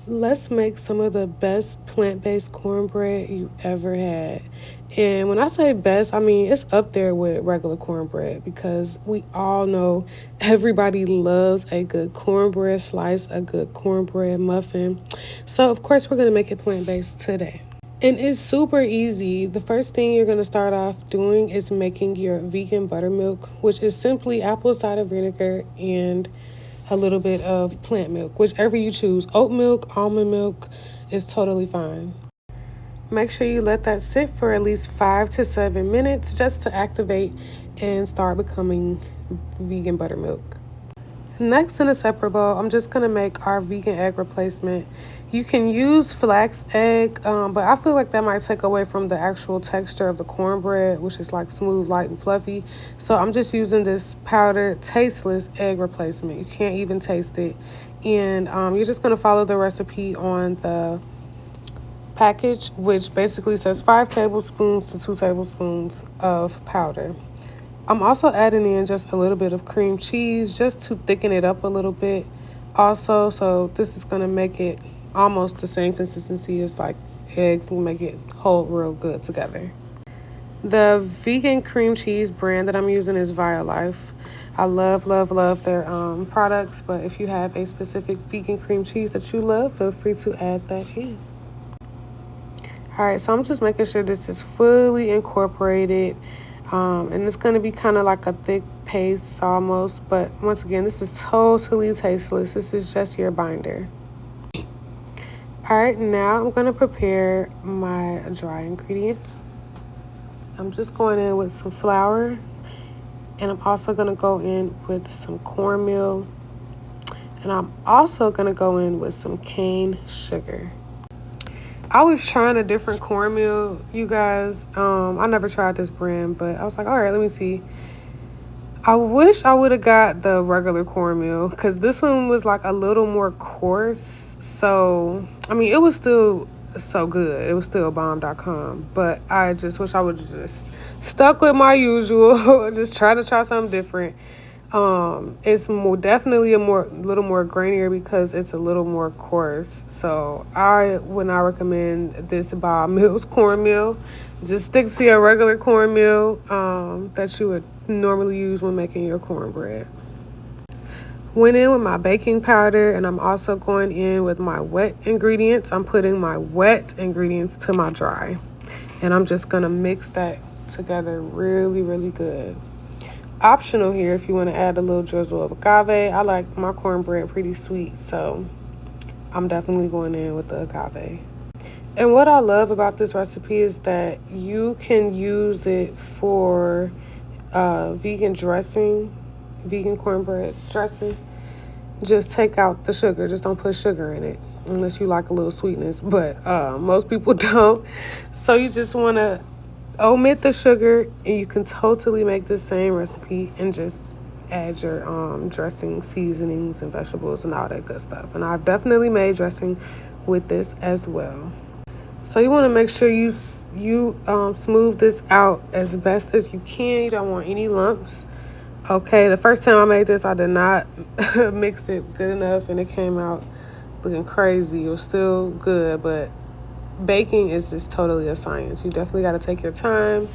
Let's make some of the best plant-based cornbread you ever had. And when I say best, I mean it's up there with regular cornbread because we all know everybody loves a good cornbread slice, a good cornbread muffin. So, of course, we're going to make it plant-based today. And it's super easy. The first thing you're going to start off doing is making your vegan buttermilk, which is simply apple cider vinegar and a little bit of plant milk, whichever you choose. Oat milk, almond milk is totally fine. Make sure you let that sit for at least 5 to 7 minutes just to activate and start becoming vegan buttermilk. Next, in a separate bowl, I'm just going to make our vegan egg replacement. You can use flax egg, but I feel like that might take away from the actual texture of the cornbread, which is like smooth, light, and fluffy. So I'm just using this powdered, tasteless egg replacement. You can't even taste it. And you're just going to follow the recipe on the package, which basically says 5 tablespoons to 2 tablespoons of powder. I'm also adding in just a little bit of cream cheese just to thicken it up a little bit also. So this is going to make it almost the same consistency as like eggs and make it hold real good together. The vegan cream cheese brand that I'm using is Violife. I love, love, love their products, but if you have a specific vegan cream cheese that you love, feel free to add that in. All right, so I'm just making sure this is fully incorporated. And it's going to be kind of like a thick paste almost. But once again, this is totally tasteless. This is just your binder. All right, now I'm going to prepare my dry ingredients. I'm just going in with some flour. And I'm also going to go in with some cornmeal. And I'm also going to go in with some cane sugar. I was trying a different cornmeal, you guys. I never tried this brand, but I was like, all right, let me see. I wish I would have got the regular cornmeal because this one was like a little more coarse. So, I mean, it was still so good. It was still bomb.com, but I just wish I would have just stuck with my usual, just try something different. It's definitely a little more grainier because it's a little more coarse. So I would not recommend this Bob Mills cornmeal. Just stick to your regular cornmeal that you would normally use when making your cornbread. Went in with my baking powder, and I'm also going in with my wet ingredients. I'm putting my wet ingredients to my dry, and I'm just gonna mix that together really, really good. Optional here if you want to add a little drizzle of agave. I like my cornbread pretty sweet, so I'm definitely going in with the agave. And what I love about this recipe is that you can use it for vegan dressing, vegan cornbread dressing. Just take out the sugar. Just don't put sugar in it unless you like a little sweetness, but most people don't. So you just want to omit the sugar, and you can totally make the same recipe and just add your dressing, seasonings, and vegetables and all that good stuff. And I've definitely made dressing with this as well. So you want to make sure you smooth this out as best as you can. You don't want any lumps. Okay, the first time I made this, I did not mix it good enough, and it came out looking crazy. It was still good, but baking is just totally a science. You definitely got to take your time,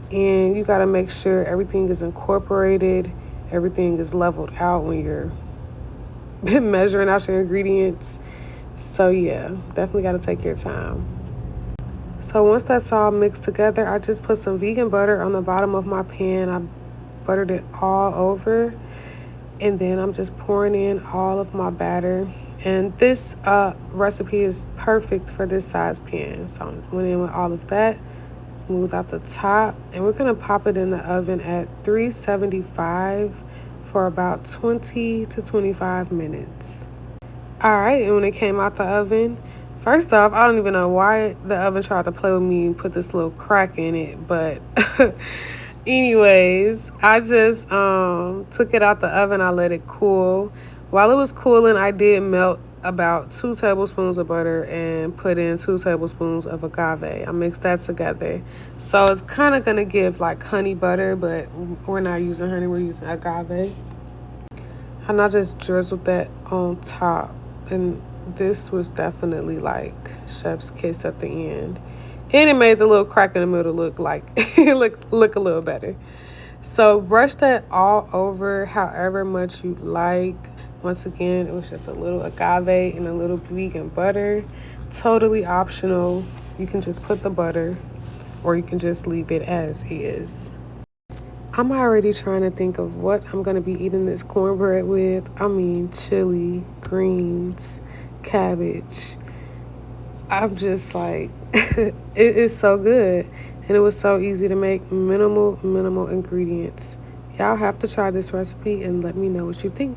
and you got to make sure everything is incorporated, everything is leveled out when you're measuring out your ingredients. So yeah, definitely got to take your time. So once that's all mixed together, I just put some vegan butter on the bottom of my pan. I buttered it all over, and then I'm just pouring in all of my batter. And this recipe is perfect for this size pan. So I just went in with all of that, smooth out the top, and we're gonna pop it in the oven at 375 for about 20 to 25 minutes. All right, and when it came out the oven, first off, I don't even know why the oven tried to play with me and put this little crack in it, but anyways, I just took it out the oven. I let it cool. While it was cooling, I did melt about 2 tablespoons of butter and put in 2 tablespoons of agave. I mixed that together. So it's kind of going to give like honey butter, but we're not using honey, we're using agave. And I just drizzled that on top. And this was definitely like chef's kiss at the end. And it made the little crack in the middle look like look a little better. So brush that all over however much you like. Once again, it was just a little agave and a little vegan butter. Totally optional. You can just put the butter or you can just leave it as is. I'm already trying to think of what I'm going to be eating this cornbread with. I mean, chili, greens, cabbage. I'm just like, it is so good. And it was so easy to make. Minimal ingredients. Y'all have to try this recipe and let me know what you think.